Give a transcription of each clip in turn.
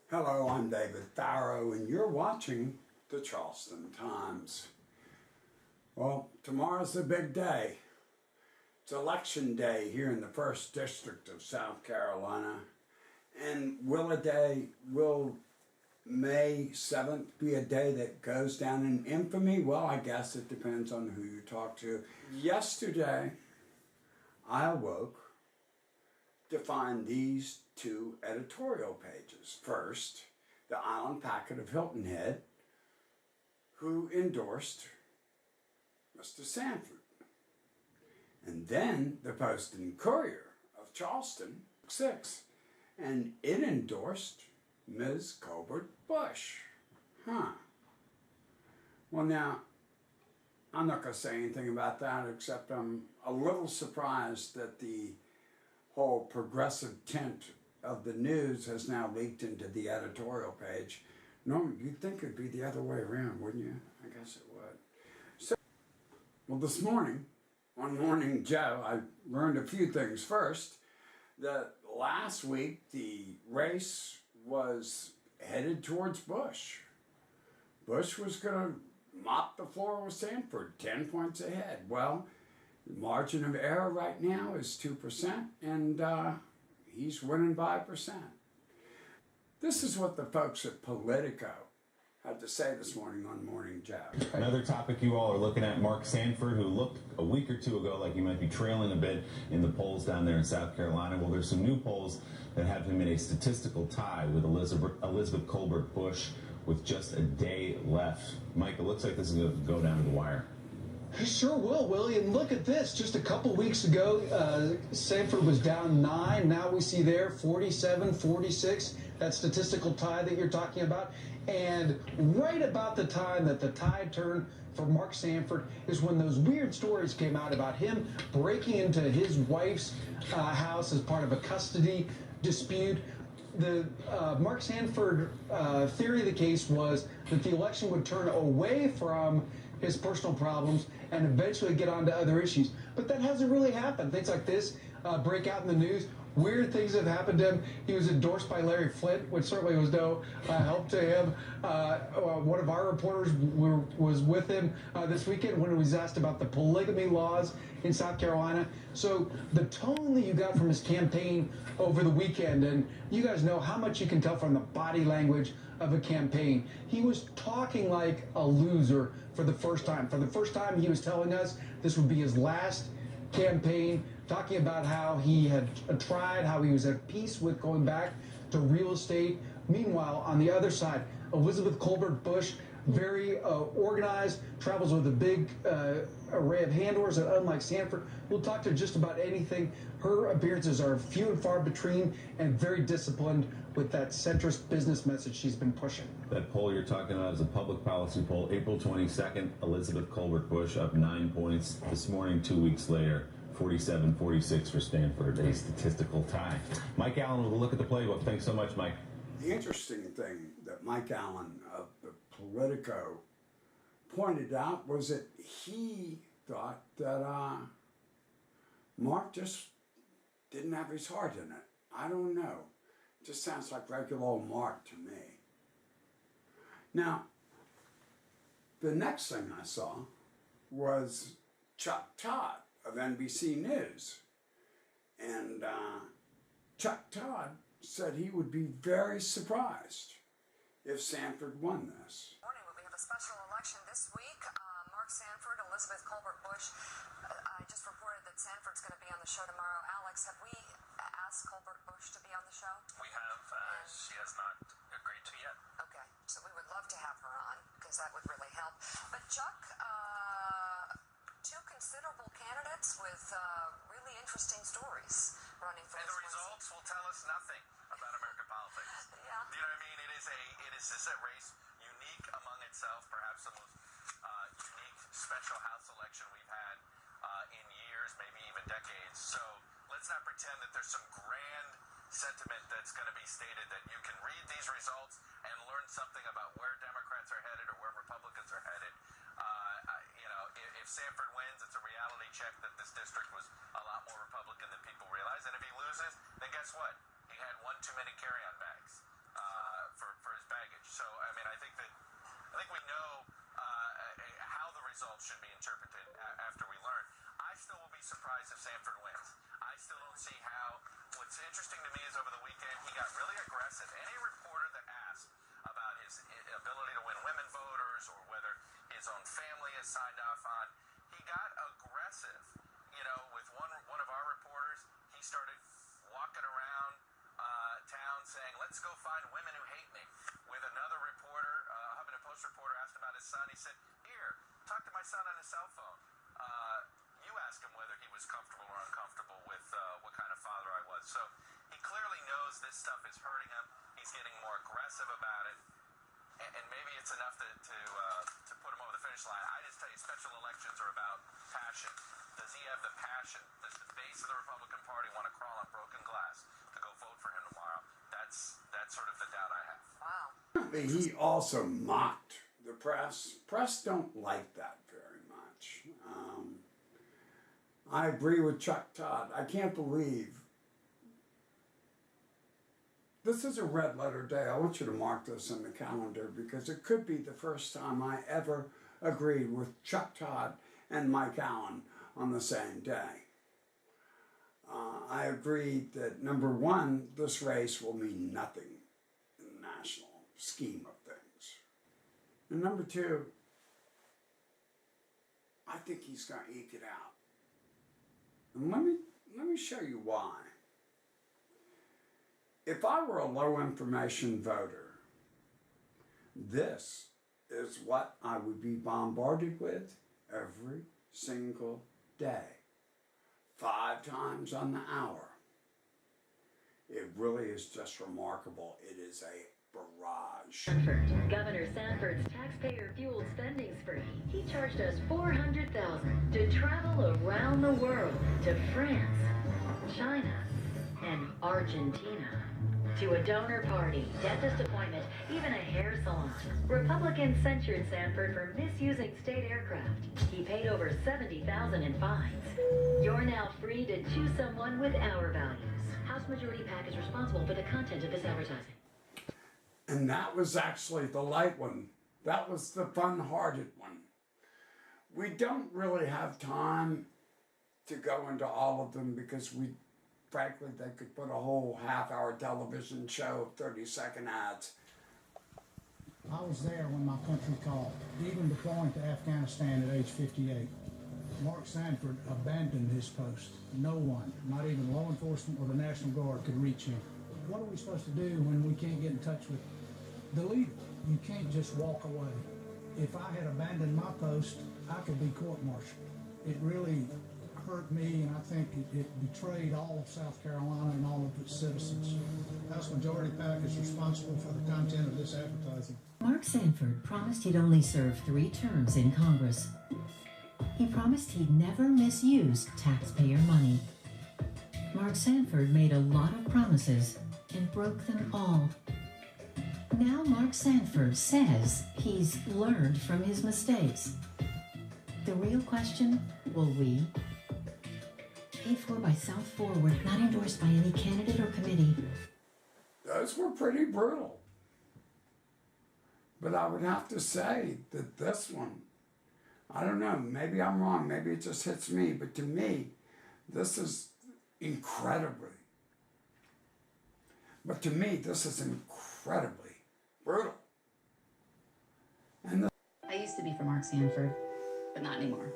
Hello, I'm David Farrow, and you're watching the Charleston Times. Well, tomorrow's a big day. It's election day here in the 1st District of South Carolina. And will May 7th be a day that goes down in infamy? Well, I guess it depends on who you talk to. Yesterday, I awoke to find these two editorial pages. First, the Island Packet of Hilton Head, who endorsed Mr. Sanford. And then the Post and Courier of Charleston, 6, and it endorsed Ms. Colbert Bush. Well, now, I'm not going to say anything about that, except I'm a little surprised that the whole progressive tint of the news has now leaked into the editorial page. Normally, you'd think it'd be the other way around, wouldn't you? I guess it would. So, well, this morning, on Morning Joe, I learned a few things. First, that last week the race was headed towards Bush. Bush was going to mop the floor with Sanford, 10 points ahead. Well, the margin of error right now is 2%, and he's winning by 1%. This is what the folks at Politico had to say this morning on Morning Joe. Another topic you all are looking at, Mark Sanford, who looked a week or two ago like he might be trailing a bit in the polls down there in South Carolina. Well, there's some new polls that have him in a statistical tie with Elizabeth Colbert Bush with just a day left. Mike, it looks like this is going to go down to the wire. He sure will, Willie. And look at this. Just a couple weeks ago, Sanford was down 9. Now we see there 47, 46. That statistical tie that you're talking about. And right about the time that the tide turned for Mark Sanford is when those weird stories came out about him breaking into his wife's house as part of a custody dispute. The Mark Sanford theory of the case was that the election would turn away from his personal problems and eventually get on to other issues. But that hasn't really happened. Things like this break out in the news. Weird things have happened to him. He was endorsed by Larry Flynt, which certainly was no help to him. One of our reporters was with him this weekend when he was asked about the polygamy laws in South Carolina. So the tone that you got from his campaign over the weekend, and you guys know how much you can tell from the body language of a campaign. He was talking like a loser for the first time. For the first time, he was telling us this would be his last campaign, talking about how he had tried, how he was at peace with going back to real estate. Meanwhile, on the other side, Elizabeth Colbert Bush, very organized, travels with a big array of handlers, and unlike Sanford, will talk to just about anything. Her appearances are few and far between and very disciplined with that centrist business message she's been pushing. That poll you're talking about is a public policy poll. April 22nd, Elizabeth Colbert Bush up 9 points. This morning, 2 weeks later, 47-46 for Sanford, a statistical tie. Mike Allen with a look at the playbook. Thanks so much, Mike. The interesting thing that Mike Allen of the Politico pointed out was that he thought that Mark just didn't have his heart in it. I don't know. It just sounds like regular old Mark to me. Now, the next thing I saw was Chuck Todd of NBC News. And Chuck Todd said he would be very surprised if Sanford won this. Morning, we have a special election this week. Mark Sanford, Elizabeth Colbert Bush. I just reported that Sanford's going to be on the show tomorrow. Alex, have we asked Colbert Bush to be on the show? We have. She has not agreed to yet. Okay, so we would love to have her on because that would really help. But Chuck, two considerable candidates with really interesting stories running for and this the results will tell us nothing about American politics. Yeah. Do you know what I mean? It is just a race unique among itself, perhaps the most unique special House election we've had in years, maybe even decades. So let's not pretend that there's some grand sentiment that's going to be stated, that you can read these results and learn something about where Democrats are headed or where Republicans are headed. If Sanford wins, it's a reality check that this district was a lot more Republican than people realize. And if he loses, then guess what? He had one too many carry-on bags for Apparently, he also mocked the press. Press don't like that very much. I agree with Chuck Todd. I can't believe this is a red letter day. I want you to mark this in the calendar because it could be the first time I ever agreed with Chuck Todd and Mike Allen on the same day. I agreed that, number one, this race will mean nothing in the national scheme of things. And number two, I think he's going to eke it out. And let me show you why. If I were a low information voter, this is what I would be bombarded with every single day, 5 times on the hour. It really is just remarkable. It is a barrage. Sanford. Governor Sanford's taxpayer-fueled spending spree. He charged us $400,000 to travel around the world to France, China, and Argentina. To a donor party, dentist appointment, even a hair salon. Republicans censured Sanford for misusing state aircraft. He paid over $70,000 in fines. You're now free to choose someone with our values. House Majority PAC is responsible for the content of this advertising. And that was actually the light one. That was the fun-hearted one. We don't really have time to go into all of them because frankly, they could put a whole half-hour television show of 30-second ads. I was there when my country called, even deploying to Afghanistan at age 58. Mark Sanford abandoned his post. No one, not even law enforcement or the National Guard, could reach him. What are we supposed to do when we can't get in touch with the leader? You can't just walk away. If I had abandoned my post, I could be court-martialed. It really hurt me, and I think it betrayed all of South Carolina and all of its citizens. House Majority PAC is responsible for the content of this advertising. Mark Sanford promised he'd only serve 3 terms in Congress. He promised he'd never misuse taxpayer money. Mark Sanford made a lot of promises and broke them all. Now Mark Sanford says he's learned from his mistakes. The real question, will we? Paid for by South Forward, not endorsed by any candidate or committee. Those were pretty brutal. But I would have to say that this one, I don't know, maybe I'm wrong, maybe it just hits me, but to me, this is incredibly brutal. And I used to be for Mark Sanford, but not anymore.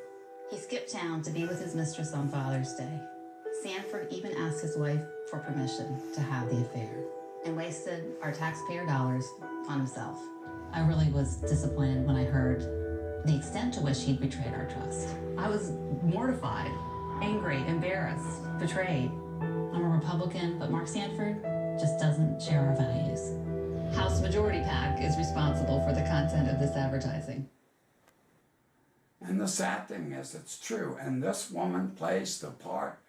He skipped town to be with his mistress on Father's Day. Sanford even asked his wife for permission to have the affair and wasted our taxpayer dollars on himself. I really was disappointed when I heard the extent to which he'd betrayed our trust. I was mortified, angry, embarrassed, betrayed. I'm a Republican, but Mark Sanford just doesn't share our values. House Majority PAC is responsible for the content of this advertising. And the sad thing is, it's true. And this woman plays the part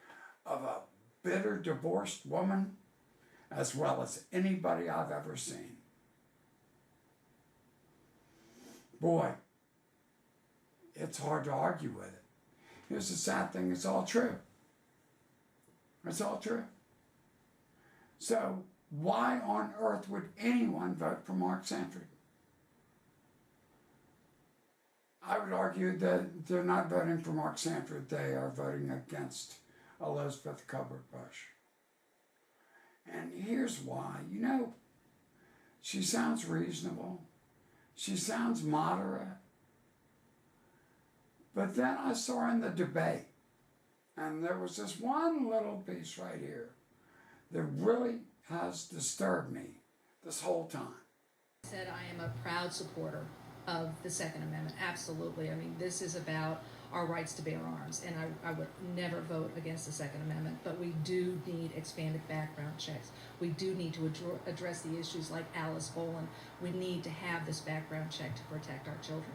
of a bitter divorced woman as well as anybody I've ever seen. Boy, it's hard to argue with it. Here's the sad thing, it's all true. It's all true. So why on earth would anyone vote for Mark Sanford? I would argue that they're not voting for Mark Sanford, they are voting against Elizabeth Colbert Bush. And here's why. You know, she sounds reasonable. She sounds moderate. But then I saw her in the debate, and there was this one little piece right here that really has disturbed me this whole time. Said I am a proud supporter of the Second Amendment. Absolutely. I mean, this is about our rights to bear arms, and I would never vote against the Second Amendment, but we do need expanded background checks. We do need to address the issues like Alice Boland. We need to have this background check to protect our children.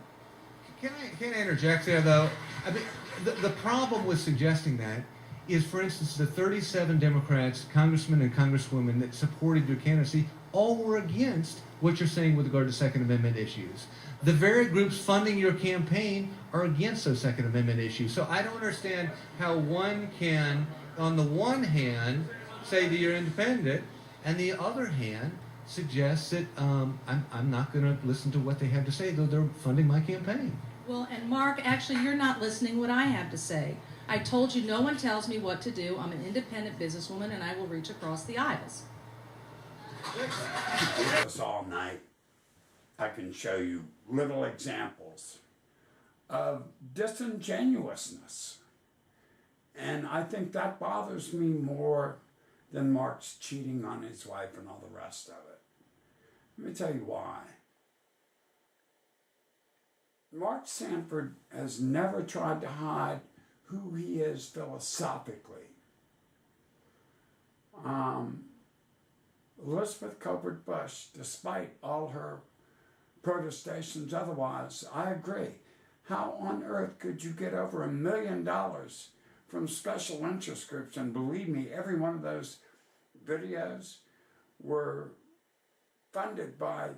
Can I interject there, though? I mean, the problem with suggesting that is, for instance, the 37 Democrats, congressmen and congresswomen that supported your candidacy, all were against what you're saying with regard to Second Amendment issues. The very groups funding your campaign are against those Second Amendment issues. So I don't understand how one can, on the one hand, say that you're independent, and the other hand, suggest that I'm not going to listen to what they have to say, though they're funding my campaign. Well, and Mark, actually, you're not listening what I have to say. I told you no one tells me what to do. I'm an independent businesswoman, and I will reach across the aisles. This all night, I can show you little examples of disingenuousness. And I think that bothers me more than Mark's cheating on his wife and all the rest of it. Let me tell you why. Mark Sanford has never tried to hide who he is philosophically. Elizabeth Colbert Bush, despite all her protestations otherwise, I agree. How on earth could you get over $1 million from special interest groups? And believe me, every one of those videos were funded by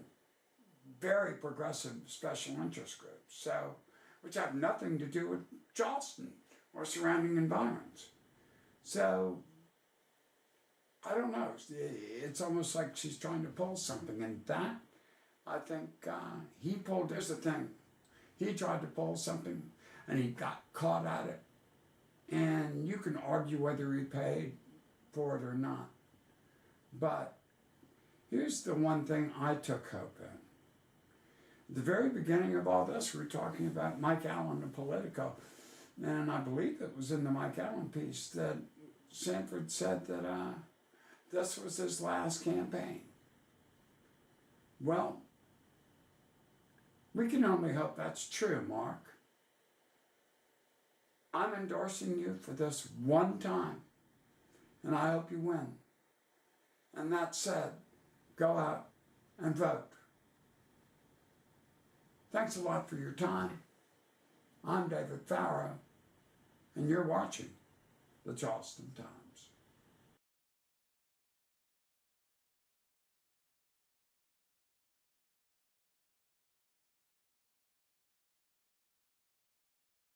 very progressive special interest groups, so which have nothing to do with Charleston or surrounding environments. So I don't know. It's almost like she's trying to pull something, and that I think he pulled. Here's the thing: he tried to pull something, and he got caught at it. And you can argue whether he paid for it or not. But here's the one thing I took hope in. At the very beginning of all this, we were talking about Mike Allen of Politico, and I believe it was in the Mike Allen piece that Sanford said that this was his last campaign. Well, we can only hope that's true, Mark. I'm endorsing you for this one time, and I hope you win. And that said, go out and vote. Thanks a lot for your time. I'm David Farrow, and you're watching the Charleston Times.